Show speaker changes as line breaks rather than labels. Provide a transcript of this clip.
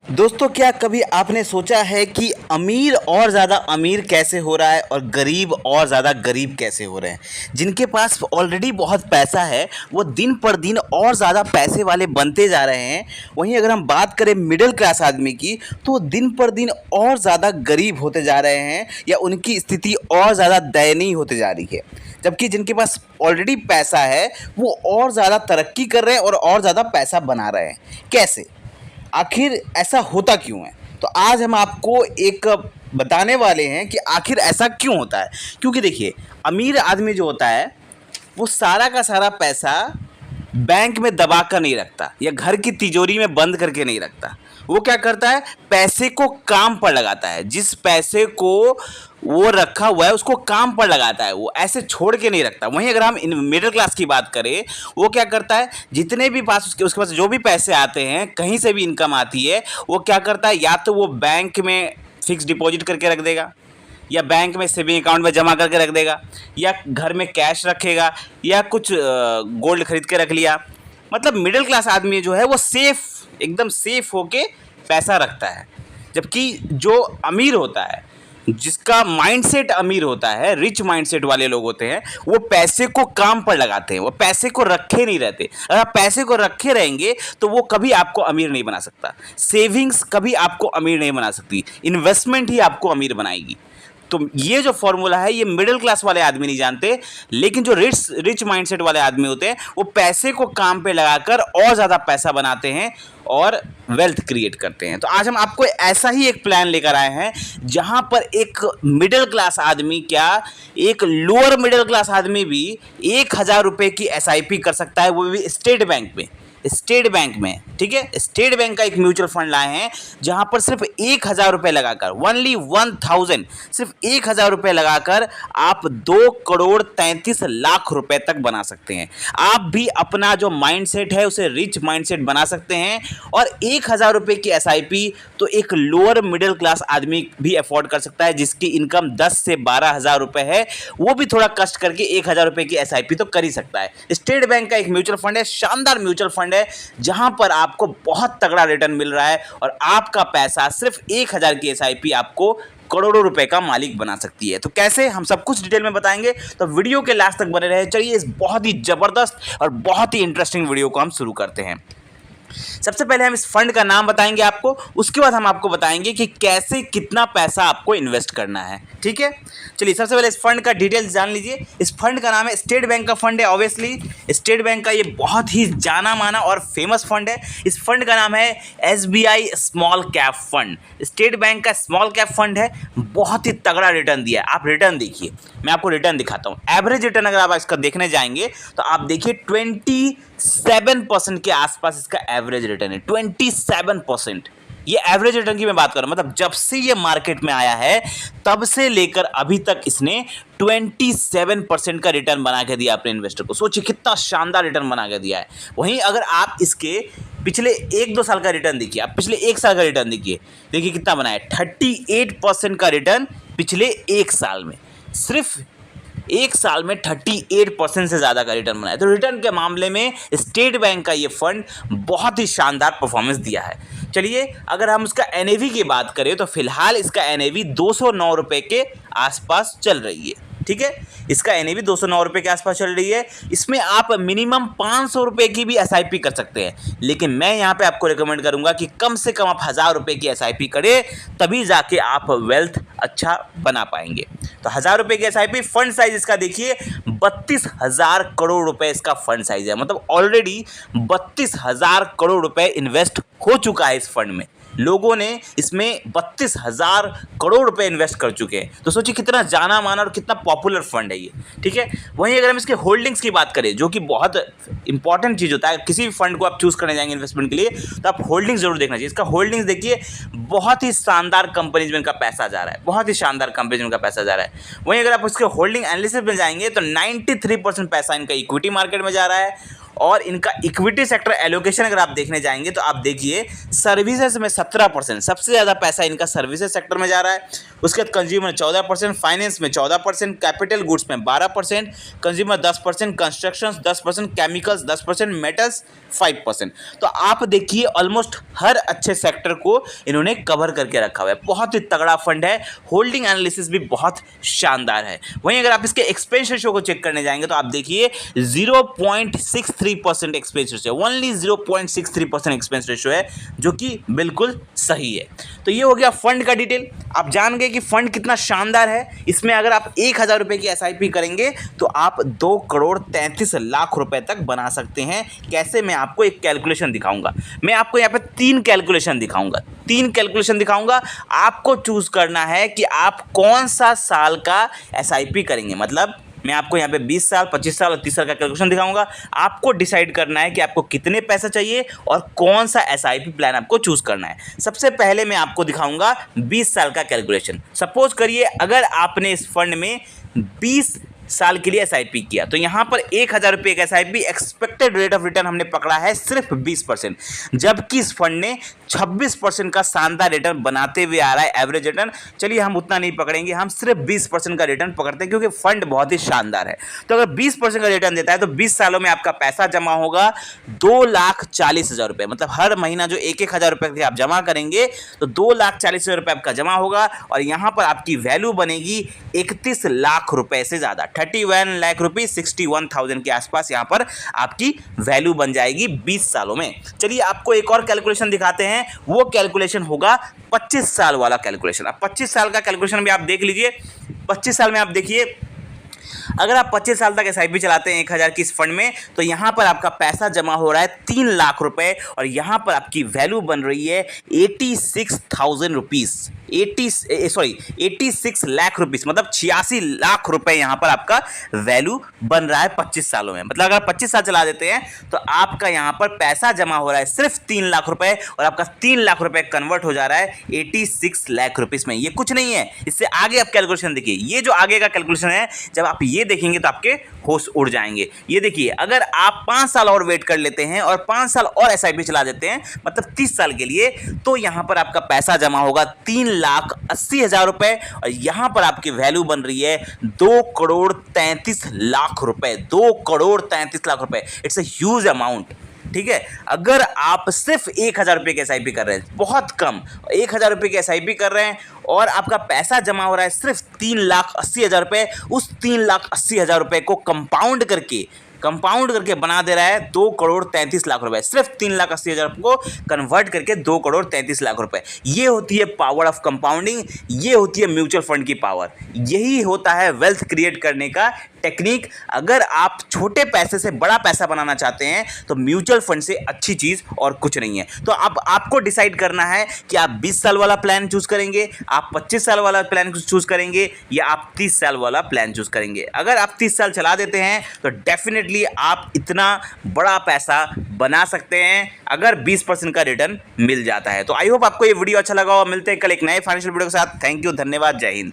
दोस्तों, क्या कभी आपने सोचा है कि अमीर और ज़्यादा अमीर कैसे हो रहा है और गरीब और ज़्यादा गरीब कैसे हो रहे हैं। जिनके पास ऑलरेडी बहुत पैसा है वो दिन पर दिन और ज़्यादा पैसे वाले बनते जा रहे हैं। वहीं अगर हम बात करें मिडिल क्लास आदमी की तो वो दिन पर दिन और ज़्यादा गरीब होते जा रहे हैं या उनकी स्थिति और ज़्यादा दयनीय होते जा रही है। जबकि जिनके पास ऑलरेडी पैसा है वो और ज़्यादा तरक्की कर रहे हैं और ज़्यादा पैसा बना रहे हैं। कैसे? आखिर ऐसा होता क्यों है? तो आज हम आपको एक बताने वाले हैं कि आखिर ऐसा क्यों होता है। क्योंकि देखिए, अमीर आदमी जो होता है वो सारा का सारा पैसा बैंक में दबा कर नहीं रखता या घर की तिजोरी में बंद करके नहीं रखता। वो क्या करता है, पैसे को काम पर लगाता है। जिस पैसे को वो रखा हुआ है उसको काम पर लगाता है, वो ऐसे छोड़ के नहीं रखता। वहीं अगर हम इन मिडिल क्लास की बात करें, वो क्या करता है, जितने भी पास उसके पास जो भी पैसे आते हैं, कहीं से भी इनकम आती है, वो क्या करता है, या तो वो बैंक में फिक्स डिपॉजिट करके रख देगा या बैंक में सेविंग अकाउंट में जमा करके रख देगा या घर में कैश रखेगा या कुछ गोल्ड खरीद के रख लिया। मतलब मिडिल क्लास आदमी जो है वो एकदम सेफ होके पैसा रखता है। जबकि जो अमीर होता है, जिसका माइंडसेट अमीर होता है, रिच माइंडसेट वाले लोग होते हैं, वो पैसे को काम पर लगाते हैं, वो पैसे को रखे नहीं रहते। अगर आप पैसे को रखे रहेंगे तो वो कभी आपको अमीर नहीं बना सकता। सेविंग्स कभी आपको अमीर नहीं बना सकती, इन्वेस्टमेंट ही आपको अमीर बनाएगी। तो ये जो फॉर्मूला है ये मिडिल क्लास वाले आदमी नहीं जानते, लेकिन जो रिच माइंडसेट वाले आदमी होते हैं वो पैसे को काम पे लगाकर और ज़्यादा पैसा बनाते हैं और वेल्थ क्रिएट करते हैं। तो आज हम आपको ऐसा ही एक प्लान लेकर आए हैं जहां पर एक मिडिल क्लास आदमी, क्या एक लोअर मिडिल क्लास आदमी भी 1,000 रुपये की SIP कर सकता है, वो भी स्टेट बैंक में। स्टेट बैंक में, ठीक है, स्टेट बैंक का एक म्यूचुअल फंड लाए हैं जहां पर सिर्फ 1,000 रुपये लगाकर, ओनली 1,000, सिर्फ 1,000 रुपये लगाकर आप 2,33,00,000 रुपए तक बना सकते हैं। आप भी अपना जो माइंडसेट है उसे रिच माइंडसेट बना सकते हैं। और 1,000 रुपये की SIP तो एक लोअर मिडिल क्लास आदमी भी अफोर्ड कर सकता है, जिसकी इनकम 10 से 12,000 रुपये है। वो भी थोड़ा कष्ट करके 1,000 रुपये की SIP तो कर ही सकता है। स्टेट बैंक का एक म्यूचुअल फंड है, शानदार म्यूचुअल फंड है, जहां पर आपको बहुत तगड़ा रिटर्न मिल रहा है और आपका पैसा सिर्फ 1,000 की SIP आपको करोड़ों रुपए का मालिक बना सकती है। तो कैसे, हम सब कुछ डिटेल में बताएंगे, तो वीडियो के लास्ट तक बने रहे। चलिए इस बहुत ही जबरदस्त और बहुत ही इंटरेस्टिंग वीडियो को हम शुरू करते हैं। सबसे पहले हम इस फंड का नाम बताएंगे आपको, उसके बाद हम आपको बताएंगे कि कैसे कितना पैसा आपको इन्वेस्ट करना है। ठीक है, चलिए सबसे पहले इस फंड का डिटेल्स जान लीजिए। इस फंड का नाम है, स्टेट बैंक का फंड है, ऑब्वियसली स्टेट बैंक का ये बहुत ही जाना माना और फेमस फंड है। इस फंड का नाम है SBI small cap fund. State bank का स्मॉल कैप फंड है, बहुत ही तगड़ा रिटर्न दिया है। आप रिटर्न देखिए, मैं आपको रिटर्न दिखाता हूँ। एवरेज रिटर्न अगर आप इसका देखने जाएंगे तो आप देखिए 27% के आसपास इसका एवरेज रिटर्न है। 27%, ये एवरेज रिटर्न की मैं बात कर रहा हूं। मतलब जब से ये मार्केट में आया है तब से लेकर अभी तक इसने 27% का रिटर्न बना के दिया अपने इन्वेस्टर को। सोचिए कितना शानदार रिटर्न बना के दिया है। वहीं अगर आप इसके पिछले 1-2 साल का रिटर्न देखिए, आप पिछले 1 साल का रिटर्न देखिए, देखिए कितना बना है, 38% का रिटर्न पिछले 1 साल में। सिर्फ 1 साल में 38% से ज़्यादा का रिटर्न बनाया। तो रिटर्न के मामले में स्टेट बैंक का ये फंड बहुत ही शानदार परफॉर्मेंस दिया है। चलिए अगर हम उसका NAV की बात करें तो फिलहाल इसका NAV 209 रुपये के आसपास चल रही है। ठीक है, इसका NAV 209 रुपये के आसपास चल रही है। इसमें आप मिनिमम 500 रुपये की भी SIP कर सकते हैं, लेकिन मैं यहाँ पे आपको रिकमेंड करूँगा कि कम से कम आप 1,000 रुपये की SIP करें, तभी जाके आप वेल्थ अच्छा बना पाएंगे। तो 1,000 रुपये की SIP, फंड साइज इसका देखिए 32,000 करोड़ रुपए इसका फंड साइज है। मतलब ऑलरेडी 32,000 करोड़ रुपए इन्वेस्ट हो चुका है इस फंड में। लोगों ने इसमें 32,000 करोड़ रुपए इन्वेस्ट कर चुके हैं। तो सोचिए कितना जाना माना और कितना पॉपुलर फंड है ये। ठीक है, वहीं अगर हम इसके होल्डिंग्स की बात करें, जो कि बहुत इंपॉर्टेंट चीज़ होता है, किसी भी फंड को आप चूज करने जाएंगे इन्वेस्टमेंट के लिए तो आप होल्डिंग्स जरूर देखना चाहिए। इसका होल्डिंग्स देखिए, बहुत ही शानदार कंपनीज में इनका पैसा जा रहा है, बहुत ही शानदार कंपनीज में इनका पैसा जा रहा है। वहीं अगर आप उसके होल्डिंग एनालिसिस में जाएंगे तो 93% पैसा इनका इक्विटी मार्केट में जा रहा है और इनका इक्विटी सेक्टर एलोकेशन अगर आप देखने जाएंगे तो आप देखिए सर्विसेज में 17%, सबसे ज़्यादा पैसा इनका सर्विसेज सेक्टर में जा रहा है। उसके बाद कंज्यूमर 14%, फाइनेंस में 14%, कैपिटल गुड्स में 12%, कंज्यूमर 10%, कंस्ट्रक्शन 10%, केमिकल्स 10%, मेटल्स 5%। तो आप देखिए ऑलमोस्ट हर अच्छे सेक्टर को इन्होंने कवर करके रखा हुआ है। बहुत ही तगड़ा फंड है, होल्डिंग एनालिसिस भी बहुत शानदार है। वहीं अगर आप इसके एक्सपेंस रेशियो को चेक करने जाएंगे तो आप देखिए 0.63% expense ratio, only 0.63% expense ratio है, जो कि बिल्कुल सही है। तो ये हो गया फंड का डिटेल। आप जान गए कि फंड कितना शानदार है। इसमें अगर आप 1000 रुपये की एसआईपी करेंगे तो आप 2,33,00,000 रुपए तक बना सकते हैं। कैसे, मैं आपको एक कैलकुलेशन दिखाऊंगा। मैं आपको यहाँ पे 3 कैलकुलेशन दिखाऊंगा। आपको चूज करना है कि आप कौन सा साल का एसआईपी करेंगे। मतलब मैं आपको यहाँ पे 20 साल, 25 साल और 30 साल का कैलकुलेशन दिखाऊंगा। आपको डिसाइड करना है कि आपको कितने पैसा चाहिए और कौन सा एसआईपी प्लान आपको चूज करना है। सबसे पहले मैं आपको दिखाऊंगा 20 साल का कैलकुलेशन। सपोज करिए अगर आपने इस फंड में 20 साल के लिए एसआईपी किया तो यहाँ पर 1000 रुपये का SIP expected rate of return हमने पकड़ा है सिर्फ 20%, जबकि इस फंड ने 26% का शानदार रिटर्न बनाते हुए आ रहा है, एवरेज रिटर्न। चलिए हम उतना नहीं पकड़ेंगे, हम सिर्फ 20% का रिटर्न पकड़ते हैं क्योंकि फंड बहुत ही शानदार है। तो अगर 20% का रिटर्न देता है तो 20 सालों में आपका पैसा जमा होगा 2,40,000 रुपये। मतलब हर महीना जो 1,000 रुपये आप जमा करेंगे तो 2,40,000 रुपये आपका जमा होगा और यहाँ पर आपकी वैल्यू बनेगी 31 लाख रुपए से ज़्यादा, 31 लाख रुपये, 61,000 के आसपास यहाँ पर आपकी वैल्यू बन जाएगी 20 सालों में। चलिए आपको एक और कैलकुलेशन दिखाते हैं। वो कैलकुलेशन होगा 25 साल वाला कैलकुलेशन। अब 25 साल का कैलकुलेशन भी आप देख लीजिए। 25 साल में आप देखिए अगर आप 25 साल तक एसआईपी चलाते हैं 1000 की इस फंड में तो यहाँ पर आपका पैसा जमा हो रहा है 3 लाख रुपए और यहाँ पर आपकी वैल्यू बन रही है 86,000 रुपीज़, 86 लाख रुपीज़, मतलब 86 लाख रुपए यहाँ पर आपका वैल्यू बन रहा है 25 सालों में। मतलब अगर 25 साल चला देते हैं तो आपका यहाँ पर पैसा जमा हो रहा है सिर्फ 3 लाख रुपए और आपका 3 लाख रुपए कन्वर्ट हो जा रहा है 86 लाख रुपीज़ में। ये कुछ नहीं है, इससे आगे आप कैलकुलेशन देखिए। ये जो आगे का कैलकुलेशन है जब आप ये देखेंगे तो आपके होश उड़ जाएंगे। ये देखिए अगर आप 5 साल और वेट कर लेते हैं और 5 साल और एसआईपी चला देते हैं मतलब 30 साल के लिए, तो यहाँ पर आपका पैसा जमा होगा 3,80,000 रुपए और यहाँ पर आपकी वैल्यू बन रही है 2,33,00,000 रुपए, 2,33,00,000 रुपए। It's a huge amount. ठीक है, अगर आप सिर्फ 1000 रुपये की एसआईपी कर रहे हैं, बहुत कम 1000 रुपये की एसआईपी कर रहे हैं और आपका पैसा जमा हो रहा है सिर्फ 3,80,000 रुपये, उस 3,80,000 रुपये को कंपाउंड करके बना दे रहा है 2,33,00,000 रुपए। सिर्फ 3,80,000 को कन्वर्ट करके 2,33,00,000 रुपए। ये होती है पावर ऑफ कंपाउंडिंग, ये होती है म्यूचुअल फंड की पावर, यही होता है वेल्थ क्रिएट करने का टेक्निक। अगर आप छोटे पैसे से बड़ा पैसा बनाना चाहते हैं तो म्यूचुअल फंड से अच्छी चीज़ और कुछ नहीं है। तो अब आपको डिसाइड करना है कि आप 20 साल वाला प्लान चूज करेंगे, आप 25 साल वाला प्लान चूज करेंगे या आप 30 साल वाला प्लान चूज करेंगे। अगर आप 30 साल चला देते हैं तो डेफिनेटली आप इतना बड़ा पैसा बना सकते हैं अगर 20% का रिटर्न मिल जाता है। तो आई होप आपको ये वीडियो अच्छा लगा होगा। मिलते हैं कल एक नए फाइनेंशियल वीडियो के साथ। थैंक यू, धन्यवाद, जय हिंद।